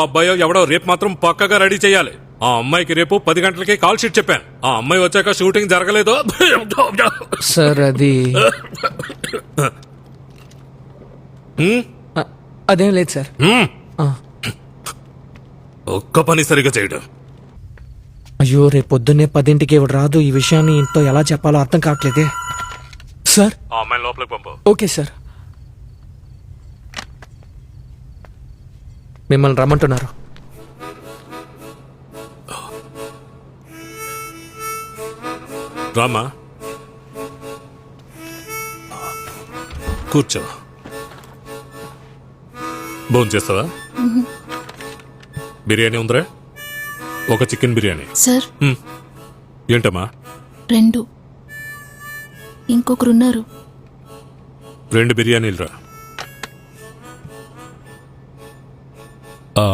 అబ్బాయో ఎవడో రేపు మాత్రం పక్కగా రెడీ చేయాలి. ఆ అమ్మాయికి రేపు 10 గంటలకి కాల్ షీట్ చెప్పాను. ఆ అమ్మాయి వచ్చాక షూటింగ్ జరగలేదో. సార్ అది అదేం లేదు సార్. ఒక్క పని సరిగా చేయడం. అయ్యో రేపు పొద్దున్నే 10ంటికి ఇవిడ రాదు. ఈ విషయాన్ని ఇంట్లో ఎలా చెప్పాలో అర్థం కావట్లేదే. సార్ ఆ అమ్మాయి లోపలికి పంపు. Okay sir. మిమ్మల్ని రమ్మంటున్నారు. రామా కూర్చో. భోంచేస్తావా? బిర్యానీ ఉందిరా? ఒక చికెన్ బిర్యానీ. సార్ ఏంటమ్మా? 2 ఇంకొకరున్నారు. 2 బిర్యానీలు రా.